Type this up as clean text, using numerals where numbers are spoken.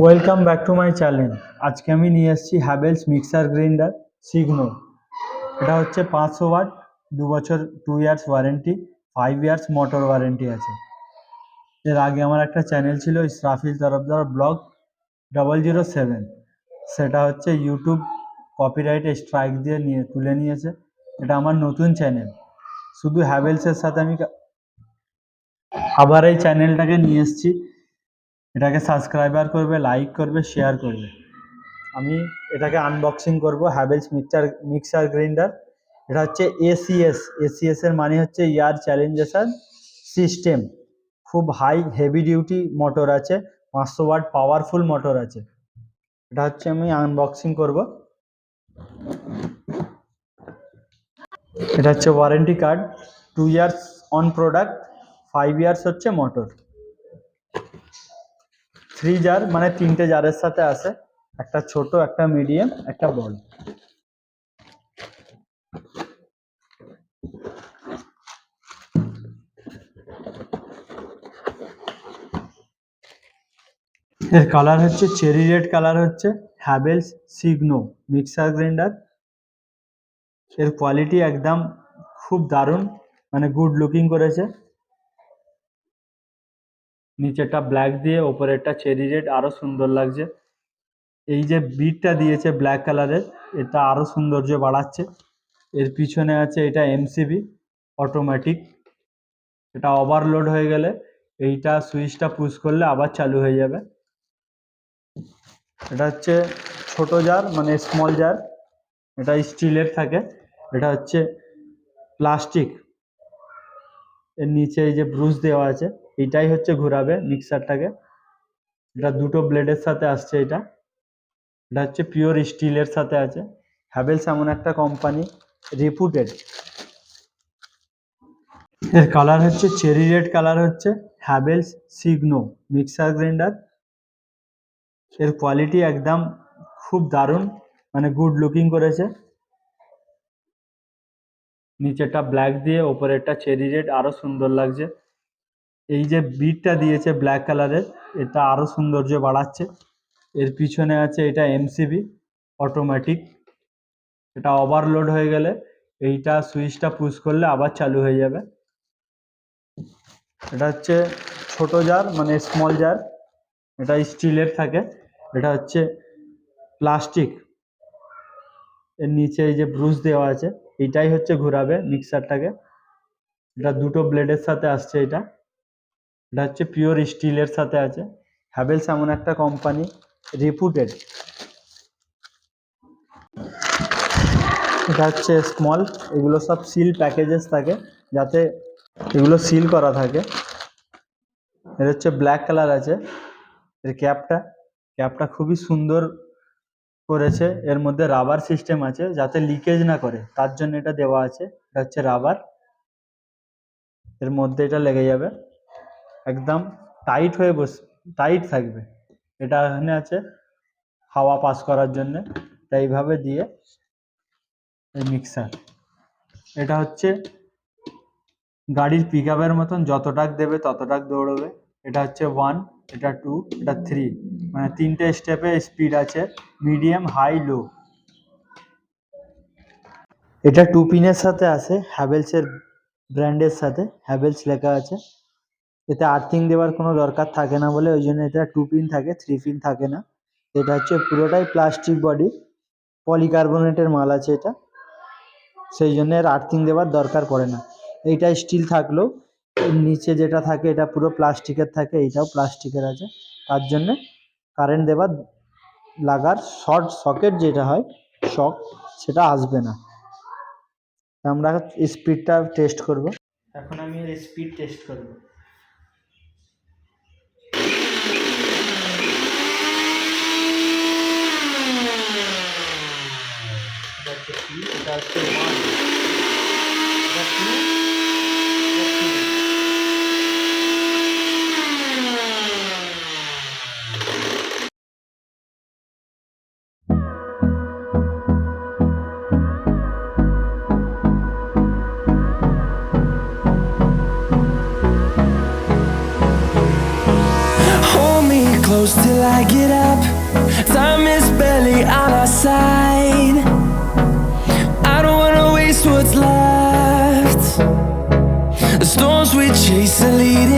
Welcome back to my channel. আজকে আমি নিয়ে এসেছি হ্যাভেলস মিক্সার গ্রাইন্ডার সিগনো। এটা হচ্ছে 500 ওয়াট, 2 বছর 2 years warranty, 5 years motor warranty আছে। এর আগে আমার একটা চ্যানেল ছিল ইসরাফিল তরফদার ব্লগ 007, সেটা হচ্ছে ইউটিউব কপিরাইট স্ট্রাইক দিয়ে তুলে নিয়েছে। এটা আমার নতুন চ্যানেল। শুধু হ্যাভেলসের সাথে আমি আবার এই চ্যানেলটাকে নিয়ে এসেছি। এটাকে সাবস্ক্রাইবার করবে, লাইক করবে, শেয়ার করবে। আমি এটাকে আনবক্সিং করব। Havells mixer grinder. এটা হচ্ছে এসিএস এর মানে হচ্ছে এয়ার চ্যালেঞ্জেশন সিস্টেম। খুব হাই হেভি ডিউটি মোটর আছে, 500 ওয়াট পাওয়ারফুল মোটর আছে। এটা হচ্ছে আমি আনবক্সিং করব। এটা হচ্ছে warranty card, 2 years on product, 5 years হচ্ছে মোটর। 3 জার মানে 3টে জারের সাথে আসে, একটা ছোট, একটা মিডিয়াম, একটা বড়। এর কালার হচ্ছে চেরি রেড কালার, হচ্ছে হ্যাভেলস সিগনো মিক্সার গ্রাইন্ডার। এর কোয়ালিটি একদম খুব দারুণ, মানে গুড লুকিং করেছে। নিচেরটা ব্ল্যাক দিয়ে, ওপরেরটা চেরি রেড, আরো সুন্দর লাগছে। এই যে বিটটা দিয়েছে ব্ল্যাক কালারের, এটা আরো সৌন্দর্য বাড়াচ্ছে। এর পিছনে আছে এটা এমসিবি অটোমেটিক। এটা ওভারলোড হয়ে গেলে এইটা সুইচটা পুশ করলে আবার চালু হয়ে যাবে। এটা হচ্ছে ছোট জার মানে স্মল জার, এটা স্টিলের থাকে। এটা হচ্ছে প্লাস্টিক। এর নিচে এই যে ব্রুশ দেওয়া আছে, এটাই হচ্ছে ঘোরাবে মিক্সারটাকে। এটা দুটো ব্লেডের সাথে আসছে। এটা হচ্ছে পিওর স্টিলের সাথে আছে। হ্যাভেলস এমন একটা কোম্পানি, রেপুটেড। এর কালার হচ্ছে চেরি রেড কালার, হচ্ছে হ্যাভেলস সিগনো মিক্সার গ্রাইন্ডার। এর কোয়ালিটি একদম খুব দারুণ, মানে গুড লুকিং করেছে। নিচেরটা ব্ল্যাক দিয়ে, ওপরেরটা চেরি রেড, আরো সুন্দর লাগছে। এই যে বিটটা দিয়েছে ব্ল্যাক কালারের, এটা আরো সৌন্দর্য বাড়াচ্ছে। এর পিছনে আছে এটা এমসিবি অটোমেটিক। এটা ওভারলোড হয়ে গেলে এইটা সুইচটা পুশ করলে আবার চালু হয়ে যাবে। এটা হচ্ছে ছোট জার মানে স্মল জার, এটা স্টিলের থাকে। এটা হচ্ছে প্লাস্টিক। এর নিচে এই যে ব্রুশ দেওয়া আছে, এটাই হচ্ছে ঘোরাবে মিক্সারটাকে। এটা দুটো ব্লেডের সাথে আসছে। এটা হচ্ছে পিওর স্টিলের সাথে আছে। হ্যাভেলস এমন একটা কোম্পানি, রেপুটেড। এটা হচ্ছে স্মল, এগুলো সব সিল প্যাকেজেস থাকে, যাতে এগুলো সিল করা থাকে। এর হচ্ছে ব্ল্যাক কালার আছে। এর ক্যাপটা খুবই সুন্দর করেছে। এর মধ্যে রাবার সিস্টেম আছে, যাতে লিকেজ না করে, তার জন্য এটা দেওয়া আছে। এটা হচ্ছে রাবার, এর মধ্যে এটা লেগে যাবে, একদম টাইট হয়ে টাইট থাকবে। এটা এখানে আছে হাওয়া পাস করার জন্য, তাই এইভাবে দিয়ে এই মিক্সার। এটা হচ্ছে গাড়ির পিক আপের মতন, যতটাক দেবে ততটাক দৌড়বে। এটা হচ্ছে 1, এটা 2, এটা 3, মানে 3টে স্টেপে স্পিড আছে, মিডিয়াম, হাই, লো। এটা 2 পিনের সাথে আসে, হ্যাভেলসের ব্র্যান্ডের সাথে হ্যাভেলস লেখা আছে। এতে আর্থিং দেওয়ার কোনো দরকার থাকে না বলে ওই জন্য এটা 2 পিন থাকে, 3 পিন থাকে না। এটা হচ্ছে পুরোটাই প্লাস্টিক বডি, পলিকার্বনেটের মাল আছে এটা, সেই জন্য এর আর্থিং দেওয়ার দরকার পড়ে না। এইটা স্টিল থাকলেও এর নিচে যেটা থাকে এটা পুরো প্লাস্টিকের থাকে, এইটাও প্লাস্টিকের আছে, তার জন্যে কারেন্ট দেওয়ার লাগার শর্ট সকেট যেটা হয়, শক, সেটা আসবে না। আমরা স্পিডটা টেস্ট করব। এখন আমি এর স্পিড টেস্ট করব। এটা হচ্ছে 3, এটা হচ্ছে 1, এটা 2, এটা 3। close till I get up. Time is barely on our side. I don't wanna waste what's left. The storms we chase are leading